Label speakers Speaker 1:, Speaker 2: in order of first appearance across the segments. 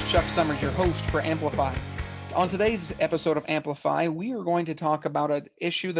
Speaker 1: Chuck Summers, your host for Amplify. On today's episode of Amplify, we are going to talk about an issue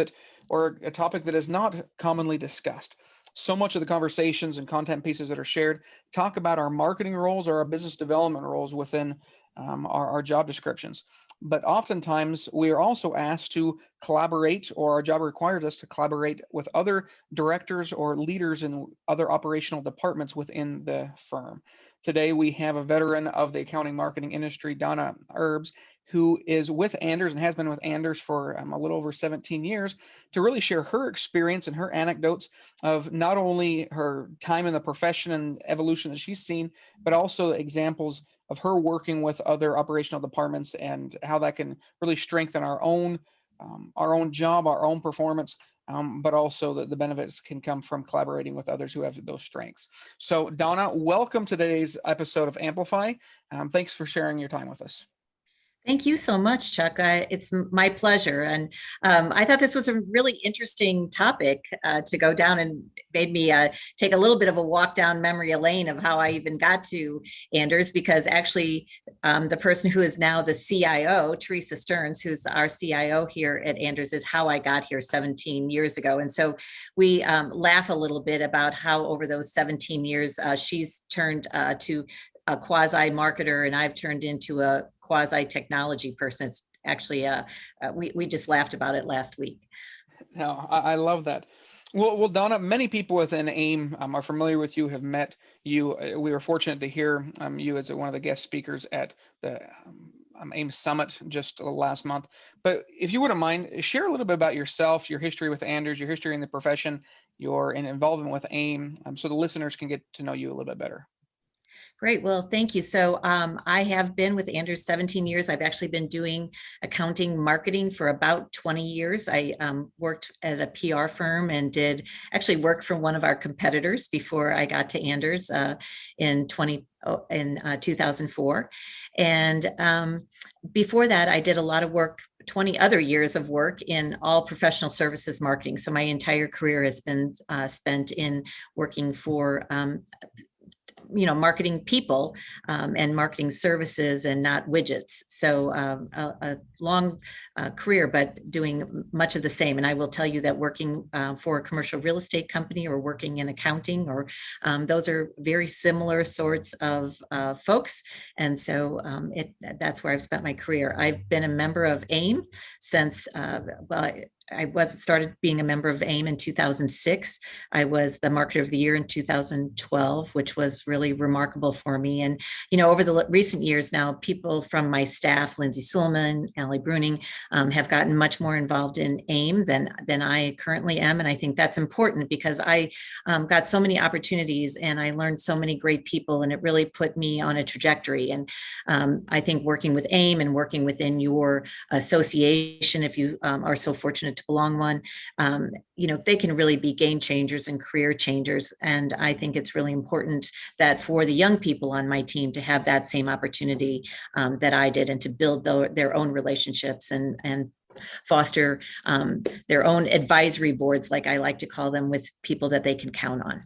Speaker 1: or a topic that is not commonly discussed. So much of the conversations and content pieces that are shared talk about our marketing roles or our business development roles within our job descriptions. But oftentimes we are also asked to collaborate, or our job requires us to collaborate with other directors or leaders in other operational departments within the firm. Today, we have a veteran of the accounting marketing industry, Donna Erbs, who is with Anders and has been with Anders for a little over 17 years to really share her experience and her anecdotes of not only her time in the profession and evolution that she's seen, but also examples of her working with other operational departments and how that can really strengthen our own job, our own performance, but also the benefits can come from collaborating with others who have those strengths. So Donna, welcome to today's episode of Amplify. Thanks for sharing your time with us.
Speaker 2: Thank you so much, Chuck. It's my pleasure. And I thought this was a really interesting topic to go down, and made me take a little bit of a walk down memory lane of how I even got to Anders, because actually the person who is now the CIO, Teresa Stearns, who's our CIO here at Anders, is how I got here 17 years ago. And so we laugh a little bit about how over those 17 years, she's turned to a quasi marketer and I've turned into a quasi technology person. It's actually we just laughed about it last week.
Speaker 1: No, I love that. Well, Donna, many people within AIM are familiar with you, have met you. We were fortunate to hear you as one of the guest speakers at the AIM Summit just last month. But if you wouldn't mind, share a little bit about yourself, your history with Anders, your history in the profession, your involvement with AIM, so the listeners can get to know you a little bit better.
Speaker 2: Great. Well, thank you. So I have been with Anders 17 years. I've actually been doing accounting marketing for about 20 years. I worked as a PR firm and did actually work for one of our competitors before I got to Anders in 2004. And before that, I did a lot of work, 20 other years of work in all professional services marketing. So my entire career has been spent in working for marketing people and marketing services and not widgets. So a long career, but doing much of the same. And I will tell you that working for a commercial real estate company or working in accounting, or those are very similar sorts of folks. And so that's where I've spent my career. I've been a member of AIM since, I started being a member of AIM in 2006. I was the Marketer of the Year in 2012, which was really remarkable for me. And, over the recent years now, people from my staff, Lindsay Suleiman, Allie Bruning, have gotten much more involved in AIM than I currently am. And I think that's important because I got so many opportunities and I learned so many great people, and it really put me on a trajectory. And I think working with AIM and working within your association, if you are so fortunate to belong one, they can really be game changers and career changers. And I think it's really important that for the young people on my team to have that same opportunity that I did, and to build their own relationships and foster their own advisory boards, like I like to call them, with people that they can count on.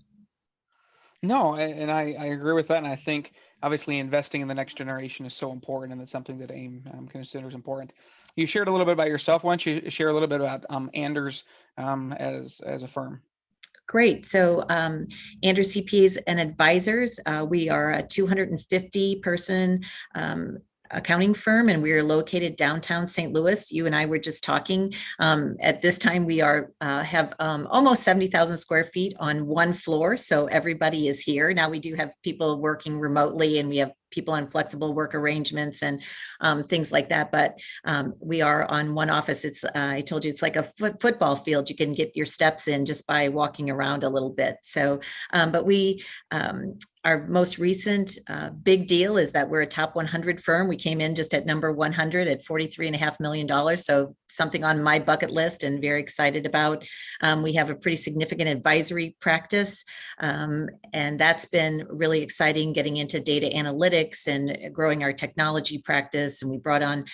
Speaker 1: No, and I agree with that. And I think obviously investing in the next generation is so important, and it's something that AIM considers important. You shared a little bit about yourself. Why don't you share a little bit about Anders as a firm?
Speaker 2: Great. So Anders CPAs and Advisors, we are a 250 person accounting firm, and we are located downtown St. Louis. You and I were just talking. At this time, we have almost 70,000 square feet on one floor, so everybody is here. Now we do have people working remotely, and we have people on flexible work arrangements and things like that. But we are on one office. I told you, it's like a football field. You can get your steps in just by walking around a little bit. So, but our most recent big deal is that we're a top 100 firm. We came in just at number 100 at $43.5 million. So something on my bucket list and very excited about. We have a pretty significant advisory practice. And that's been really exciting, getting into data analytics and growing our technology practice. And we brought on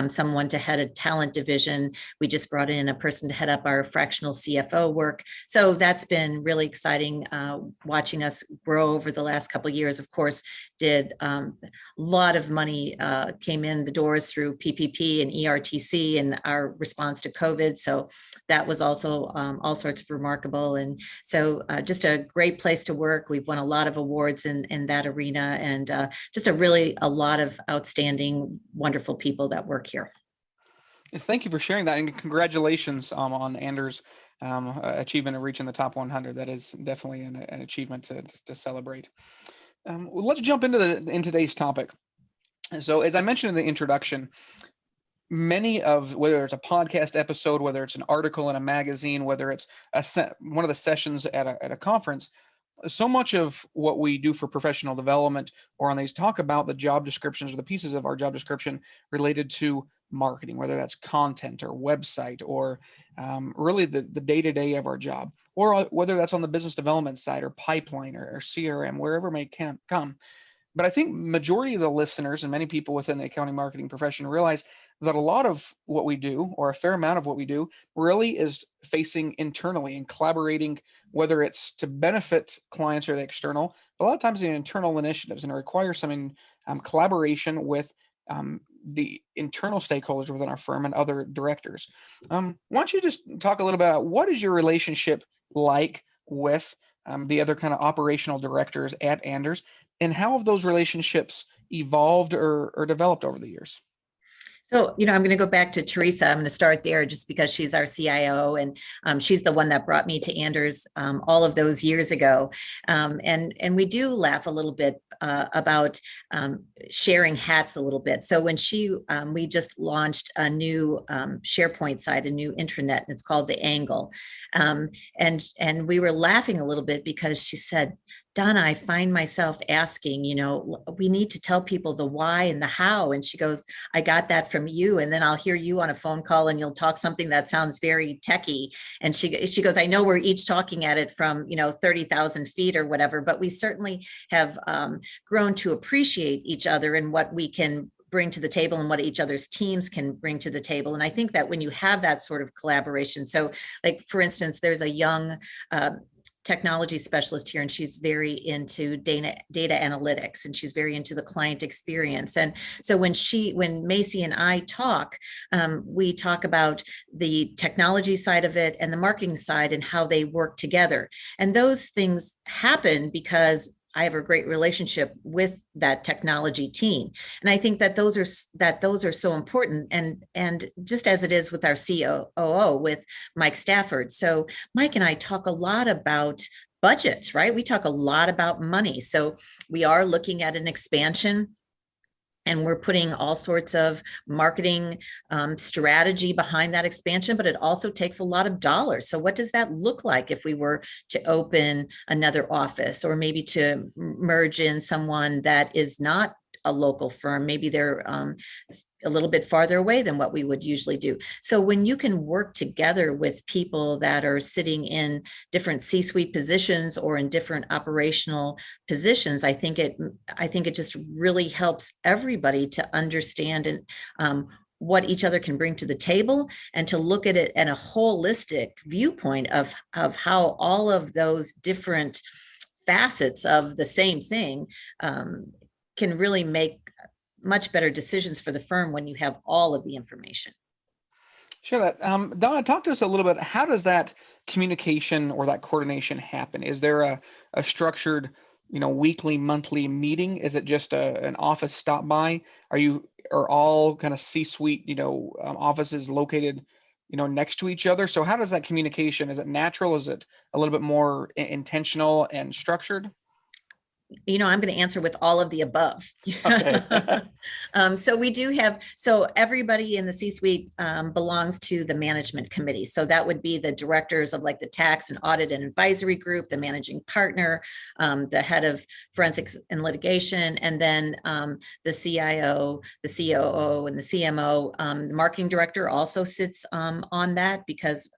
Speaker 2: someone to head a talent division. We just brought in a person to head up our fractional CFO work. So that's been really exciting, watching us grow over the last last couple of years, of course, did a lot of money came in the doors through PPP and ERTC and our response to COVID. So that was also all sorts of remarkable. And so just a great place to work. We've won a lot of awards in that arena, and just a lot of outstanding, wonderful people that work here.
Speaker 1: Thank you for sharing that, and congratulations on Anders' achievement of reaching the top 100. That is definitely an achievement to celebrate. Let's jump into today's topic. So, as I mentioned in the introduction, many of, whether it's a podcast episode, whether it's an article in a magazine, whether it's one of the sessions at a conference, so much of what we do for professional development or on these talk about the job descriptions or the pieces of our job description related to marketing, whether that's content or website or really the day-to-day of our job, or whether that's on the business development side or pipeline or CRM, wherever it may come. But I think majority of the listeners and many people within the accounting marketing profession realize that a lot of what we do, or a fair amount of what we do, really is facing internally and collaborating, whether it's to benefit clients or the external, but a lot of times the internal initiatives, and it requires some collaboration with the internal stakeholders within our firm and other directors. Why don't you just talk a little bit about what is your relationship like with the other kind of operational directors at Anders, and how have those relationships evolved or developed over the years?
Speaker 2: So, I'm going to go back to Teresa. I'm going to start there just because she's our CIO, and she's the one that brought me to Anders all of those years ago. And we do laugh a little bit about sharing hats a little bit. So when we just launched a new SharePoint site, a new intranet, and it's called The Angle. And we were laughing a little bit because she said, Donna, I find myself asking, we need to tell people the why and the how. And she goes, I got that from you. And then I'll hear you on a phone call and you'll talk something that sounds very techie. And she goes, I know we're each talking at it from, 30,000 feet or whatever, but we certainly have grown to appreciate each other and what we can bring to the table and what each other's teams can bring to the table. And I think that when you have that sort of collaboration, so like, for instance, there's a young technology specialist here, and she's very into data analytics, and she's very into the client experience. And so when Macy and I talk, we talk about the technology side of it and the marketing side and how they work together. And those things happen because I have a great relationship with that technology team. And I think that those are so important. And just as it is with our COO, with Mike Stafford. So Mike and I talk a lot about budgets, right? We talk a lot about money. So we are looking at an expansion, and we're putting all sorts of marketing strategy behind that expansion, but it also takes a lot of dollars. So what does that look like if we were to open another office, or maybe to merge in someone that is not a local firm? Maybe they're a little bit farther away than what we would usually do. So when you can work together with people that are sitting in different C-suite positions or in different operational positions, I think it just really helps everybody to understand and what each other can bring to the table, and to look at it in a holistic viewpoint of how all of those different facets of the same thing can really make much better decisions for the firm when you have all of the information.
Speaker 1: Sure. That Donna, talk to us a little bit. How does that communication or that coordination happen? Is there a structured, weekly, monthly meeting? Is it just an office stop by? Are all kind of C-suite, offices located, next to each other? So how does that communication? Is it natural? Is it a little bit more intentional and structured?
Speaker 2: I'm going to answer with all of the above.
Speaker 1: Okay.
Speaker 2: So we do have, so everybody in the C-suite belongs to the management committee. So that would be the directors of like the tax and audit and advisory group, the managing partner, the head of forensics and litigation, and then the CIO, the COO, and the CMO. The marketing director also sits on that because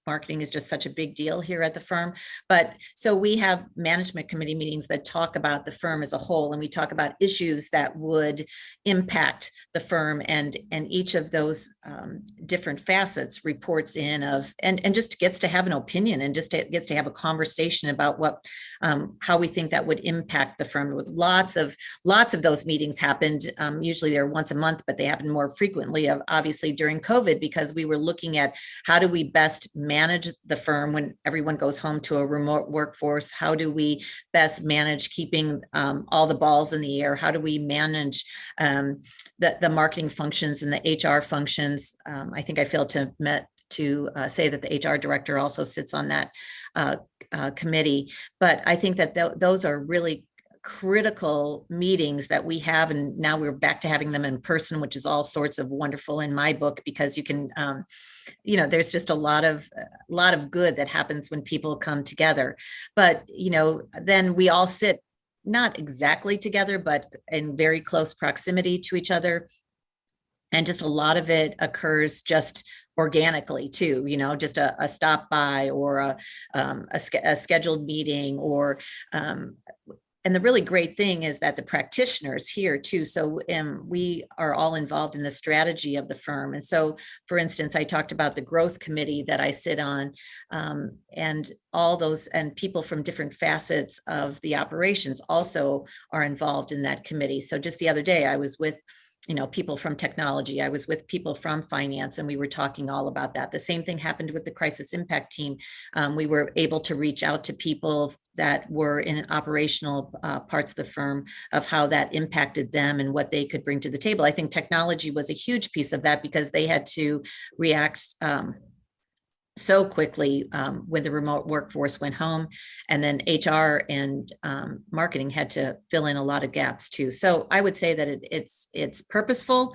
Speaker 2: marketing is just such a big deal here at the firm. But so we have management committee meetings that talk about the firm as a whole, and we talk about issues that would impact the firm, and each of those different facets reports in of, and just gets to have an opinion and just gets to have a conversation about what, how we think that would impact the firm. With lots of those meetings happened. Usually they're once a month, but they happen more frequently, obviously during COVID, because we were looking at how do we best manage the firm when everyone goes home to a remote workforce? How do we best manage keeping all the balls in the air? How do we manage the marketing functions and the HR functions? I think I failed to say that the HR director also sits on that committee. But I think that those are really critical meetings that we have, and now we're back to having them in person, which is all sorts of wonderful in my book, because you can, there's just a lot of good that happens when people come together. But then we all sit not exactly together, but in very close proximity to each other. And just a lot of it occurs just organically too, just a stop by or a scheduled meeting, or and the really great thing is that the practitioners here too. So we are all involved in the strategy of the firm. And so, for instance, I talked about the growth committee that I sit on, and all those, and people from different facets of the operations also are involved in that committee. So just the other day, I was with people from technology. I was with people from finance, and we were talking all about that. The same thing happened with the crisis impact team. We were able to reach out to people that were in operational parts of the firm, of how that impacted them and what they could bring to the table. I think technology was a huge piece of that, because they had to react so quickly when the remote workforce went home, and then HR and marketing had to fill in a lot of gaps too. So I would say that it's purposeful,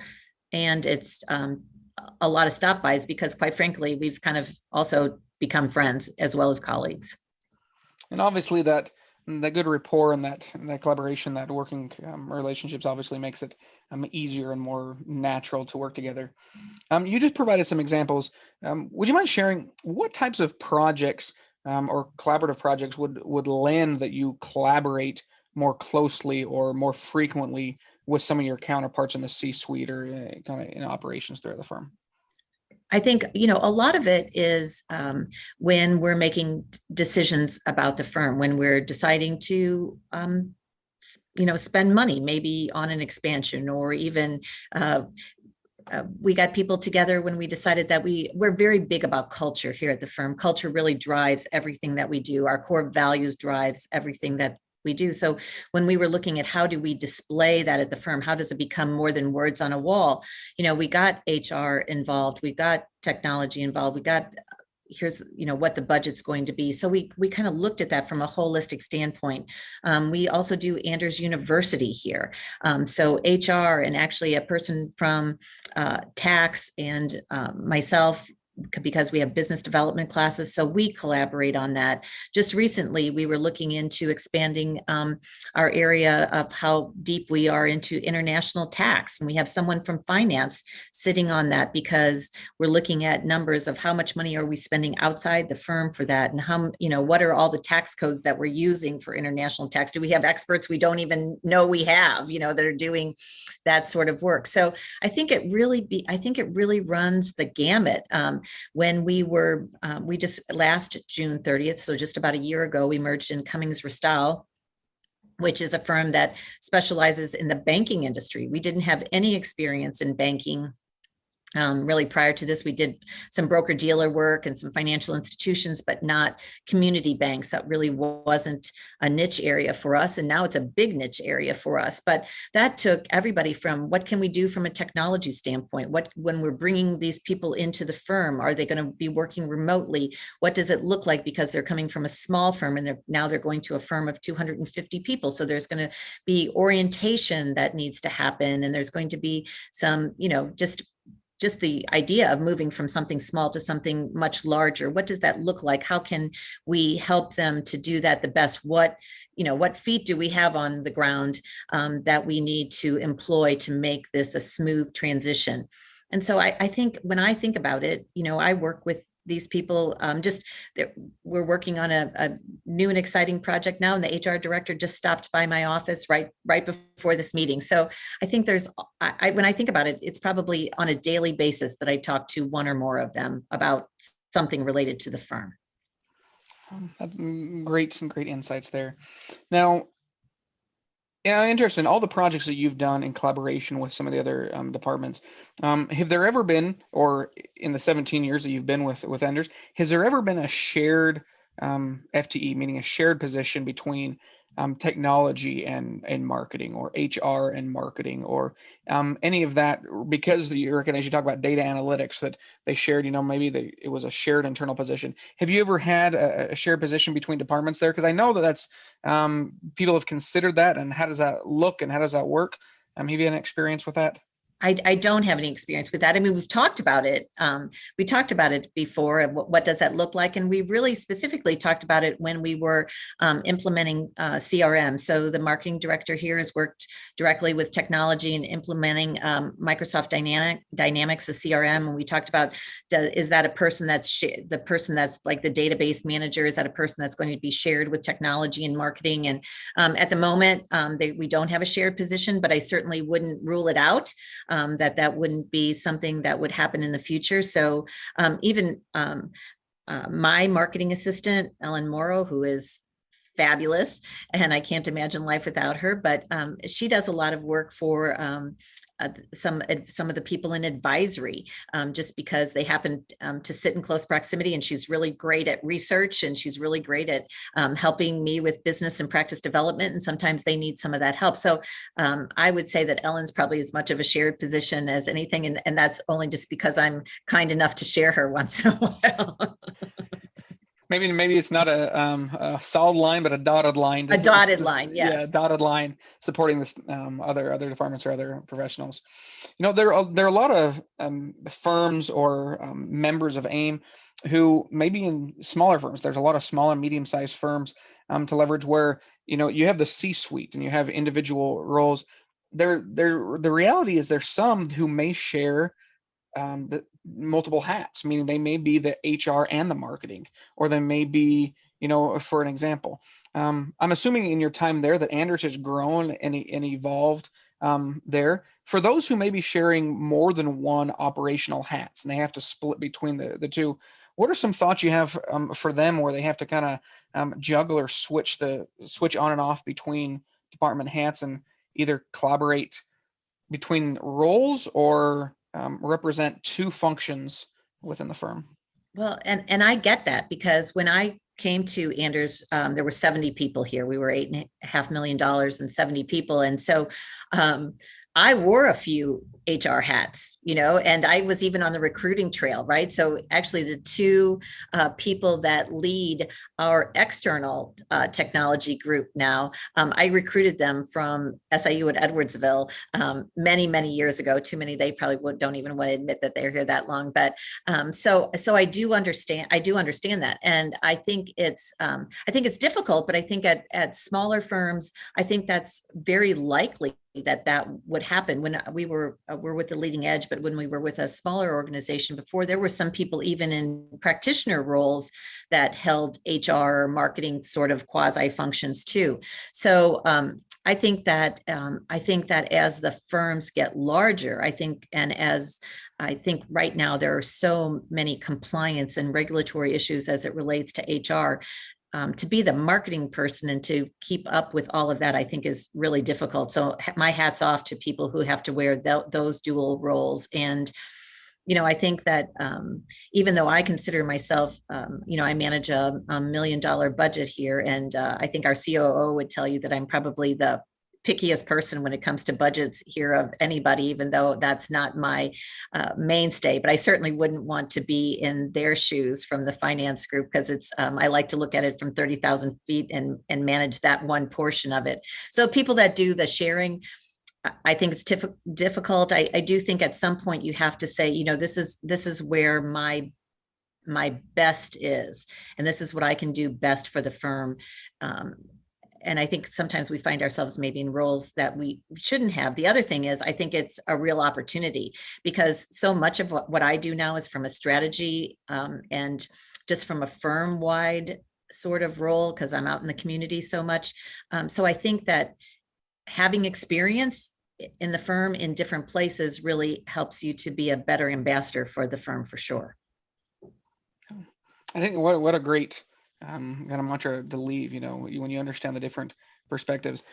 Speaker 2: and it's a lot of stop bys, because quite frankly, we've kind of also become friends as well as colleagues.
Speaker 1: And obviously that good rapport and that collaboration, that working relationships obviously makes it easier and more natural to work together. You just provided some examples. Would you mind sharing what types of projects or collaborative projects would land that you collaborate more closely or more frequently with some of your counterparts in the C-suite or kind of in operations throughout the firm?
Speaker 2: I think, a lot of it is when we're making decisions about the firm, when we're deciding to, spend money, maybe on an expansion, or even we got people together when we decided that we're very big about culture here at the firm. Culture really drives everything that we do. Our core values drives everything that we do. So when we were looking at how do we display that at the firm, how does it become more than words on a wall? We got HR involved, we got technology involved, we got here's what the budget's going to be. So we kind of looked at that from a holistic standpoint. We also do Anders University here. So HR and actually a person from tax and myself, because we have business development classes. So we collaborate on that. Just recently, we were looking into expanding our area of how deep we are into international tax. And we have someone from finance sitting on that, because we're looking at numbers of how much money are we spending outside the firm for that, and how, what are all the tax codes that we're using for international tax? Do we have experts we don't even know we have, that are doing that sort of work? So I think it really runs the gamut. When we just last June 30th, so just about a year ago, we merged in Cummings Rustall, which is a firm that specializes in the banking industry. We didn't have any experience in banking. Really prior to this, we did some broker dealer work and some financial institutions, but not community banks. That really wasn't a niche area for us. And now it's a big niche area for us. But that took everybody from what can we do from a technology standpoint? When we're bringing these people into the firm, are they going to be working remotely? What does it look like? Because they're coming from a small firm and now they're going to a firm of 250 people. So there's going to be orientation that needs to happen. And there's going to be some, just the idea of moving from something small to something much larger. What does that look like? How can we help them to do that the best? What feet do we have on the ground that we need to employ to make this a smooth transition? And so I think when I think about it, I work with these people. We're working on a new and exciting project now, and the HR director just stopped by my office right before this meeting. So I think when I think about it, it's probably on a daily basis that I talk to one or more of them about something related to the firm.
Speaker 1: Some great insights there. Now, yeah, interesting. All the projects that you've done in collaboration with some of the other departments, have there ever been, or in the 17 years that you've been with Enders, has there ever been a shared FTE, meaning a shared position between technology and marketing, or HR and marketing, or any of that? Because you recognize, you talk about data analytics, that they shared, maybe it was a shared internal position. Have you ever had a shared position between departments there? Because I know that's people have considered that, and how does that look and how does that work? Have you had an experience with that?
Speaker 2: I don't have any experience with that. I mean, we've talked about it. We talked about it before. What does that look like? And we really specifically talked about it when we were implementing CRM. So the marketing director here has worked directly with technology and implementing Microsoft Dynamics, the CRM. And we talked about, is that a person that's the person that's like the database manager? Is that a person that's going to be shared with technology and marketing? And at the moment, we don't have a shared position, but I certainly wouldn't rule it out. That wouldn't be something that would happen in the future. So even my marketing assistant, Ellen Morrow, who is fabulous, and I can't imagine life without her, but she does a lot of work for some of the people in advisory, just because they happen to sit in close proximity, and she's really great at research, and she's really great at helping me with business and practice development, and sometimes they need some of that help. So I would say that Ellen's probably as much of a shared position as anything, and that's only just because I'm kind enough to share her once in a while.
Speaker 1: Maybe it's not a solid line, but a dotted line.
Speaker 2: A dotted line, yes.
Speaker 1: Yeah, dotted line supporting this other departments or other professionals. There are a lot of firms or members of AIM who maybe in smaller firms. There's a lot of small and medium-sized firms to leverage, where you have the C-suite and you have individual roles. The reality is there's some who may share the multiple hats, meaning they may be the HR and the marketing, or they may be, for an example, I'm assuming in your time there that Anders has grown and evolved there. For those who may be sharing more than one operational hats and they have to split between the two, what are some thoughts you have for them, where they have to kind of juggle or switch on and off between department hats and either collaborate between roles or represent two functions within the firm?
Speaker 2: Well, and I get that, because when I came to Anders, there were 70 people here. We were $8.5 million and 70 people. And so I wore a few HR hats, and I was even on the recruiting trail, right? So actually the two people that lead our external technology group now, I recruited them from SIU at Edwardsville many, many years ago. Too many, they probably don't even want to admit that they're here that long. But so I do understand that. And I think it's difficult, but I think at smaller firms, I think that's very likely that would happen. When we're with the leading edge, but when we were with a smaller organization before, there were some people even in practitioner roles that held HR, marketing sort of quasi functions too. So I think that as the firms get larger, I think right now there are so many compliance and regulatory issues as it relates to HR. To be the marketing person and to keep up with all of that, I think is really difficult. So my hat's off to people who have to wear those dual roles. And, I think that even though I consider myself, I manage a $1 million budget here, and I think our COO would tell you that I'm probably the pickiest person when it comes to budgets here of anybody, even though that's not my mainstay. But I certainly wouldn't want to be in their shoes from the finance group, because it's I like to look at it from 30,000 feet and manage that one portion of it. So people that do the sharing, I think it's difficult. I do think at some point you have to say, this is where my best is, and this is what I can do best for the firm. and I think sometimes we find ourselves maybe in roles that we shouldn't have. The other thing is, I think it's a real opportunity, because so much of what I do now is from a strategy and just from a firm-wide sort of role, because I'm out in the community so much. So I think that having experience in the firm in different places really helps you to be a better ambassador for the firm, for sure.
Speaker 1: I think what a great kind of mantra to leave. When you understand the different perspectives,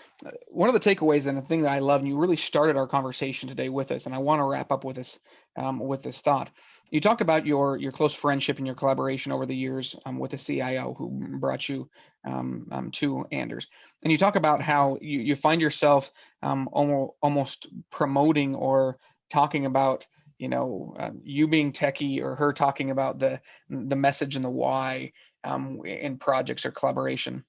Speaker 1: one of the takeaways and the thing that I love, and you really started our conversation today with this, and I want to wrap up with this thought. You talked about your close friendship and your collaboration over the years with the CIO who brought you to Anders, and you talk about how you find yourself almost promoting or talking about you being techie, or her talking about the message and the why in projects or collaboration.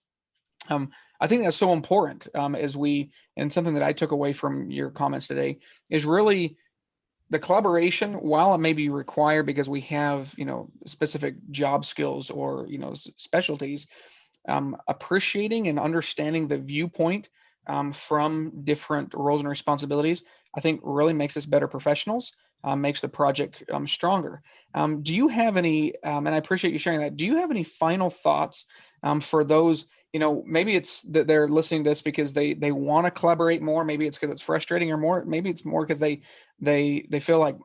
Speaker 1: I think that's so important and something that I took away from your comments today is really the collaboration. While it may be required because we have specific job skills or specialties, appreciating and understanding the viewpoint from different roles and responsibilities, I think really makes us better professionals, makes the project stronger. Do you have any, and I appreciate you sharing that, do you have any final thoughts for those, maybe it's that they're listening to this because they want to collaborate more, maybe it's because it's frustrating, or maybe it's more because they feel like,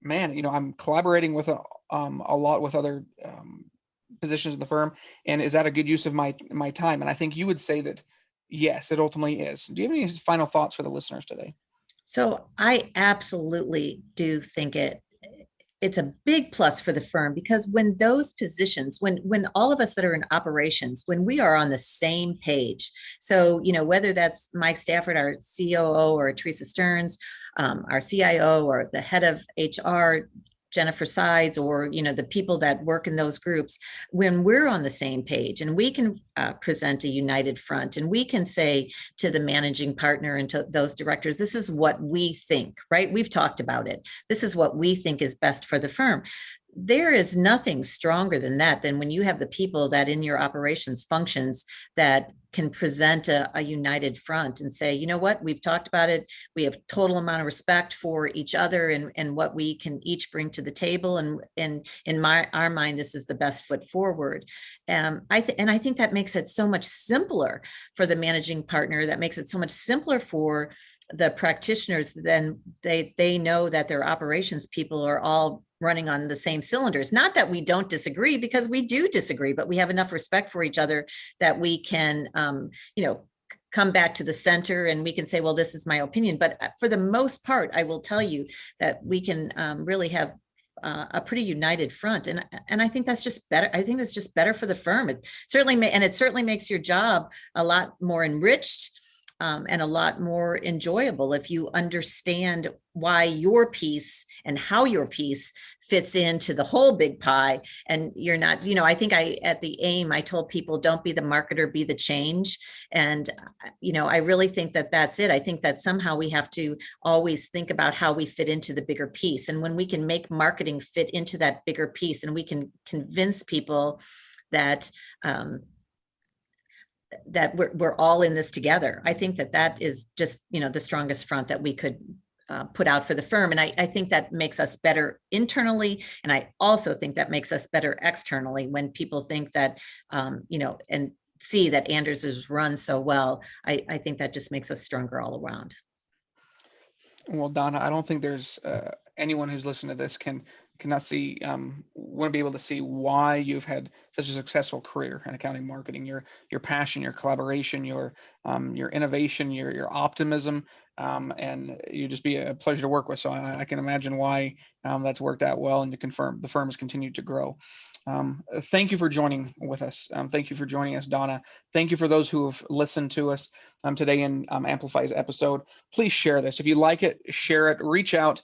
Speaker 1: man, I'm collaborating with a lot with other positions in the firm, and is that a good use of my time? And I think you would say that yes, it ultimately is. Do you have any final thoughts for the listeners today?
Speaker 2: So I absolutely do think it's a big plus for the firm, because when those positions, when all of us that are in operations, when we are on the same page, so whether that's Mike Stafford, our COO, or Teresa Stearns, our CIO, or the head of HR, Jennifer Sides, or the people that work in those groups, when we're on the same page and we can present a united front, and we can say to the managing partner and to those directors, this is what we think, right? We've talked about it. This is what we think is best for the firm. There is nothing stronger than that, than when you have the people that in your operations functions that can present a united front and say, you know what, we've talked about it. We have total amount of respect for each other and what we can each bring to the table. And in our mind, this is the best foot forward. I think that makes it so much simpler for the managing partner. That makes it so much simpler for the practitioners. Then they know that their operations people are all running on the same cylinders. Not that we don't disagree, because we do disagree, but we have enough respect for each other that we can, come back to the center, and we can say, well, this is my opinion. But for the most part, I will tell you that we can really have a pretty united front, and I think that's just better. I think that's just better for the firm. It certainly makes your job a lot more enriched. And a lot more enjoyable if you understand why your piece and how your piece fits into the whole big pie. And you're not, I think at the AIM, I told people, don't be the marketer, be the change. And, I really think that that's it. I think that somehow we have to always think about how we fit into the bigger piece. And when we can make marketing fit into that bigger piece, and we can convince people that, that we're all in this together, I think that is just, the strongest front that we could put out for the firm. And I think that makes us better internally. And I also think that makes us better externally, when people think that, and see that Anders is run so well. I think that just makes us stronger all around.
Speaker 1: Well, Donna, I don't think there's anyone who's listening to this cannot see, wouldn't be able to see why you've had such a successful career in accounting marketing. Your passion, your collaboration, your innovation, your optimism, and you just be a pleasure to work with. So I can imagine why that's worked out well, and to confirm the firm has continued to grow. Thank you for joining with us. Thank you for joining us, Donna. Thank you for those who have listened to us today in Amplify's episode. Please share this. If you like it, share it. Reach out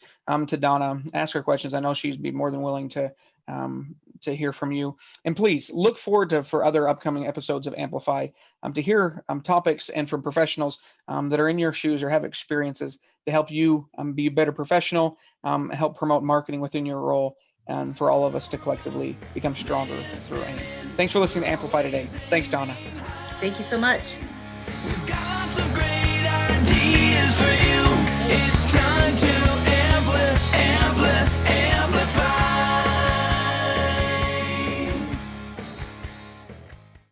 Speaker 1: to Donna. Ask her questions. I know she'd be more than willing to hear from you. And please look forward for other upcoming episodes of Amplify to hear topics and from professionals that are in your shoes or have experiences to help you be a better professional, help promote marketing within your role, and for all of us to collectively become stronger through AIM. Thanks for listening to Amplify today. Thanks, Donna.
Speaker 2: Thank you so much.
Speaker 3: We've got lots of great ideas for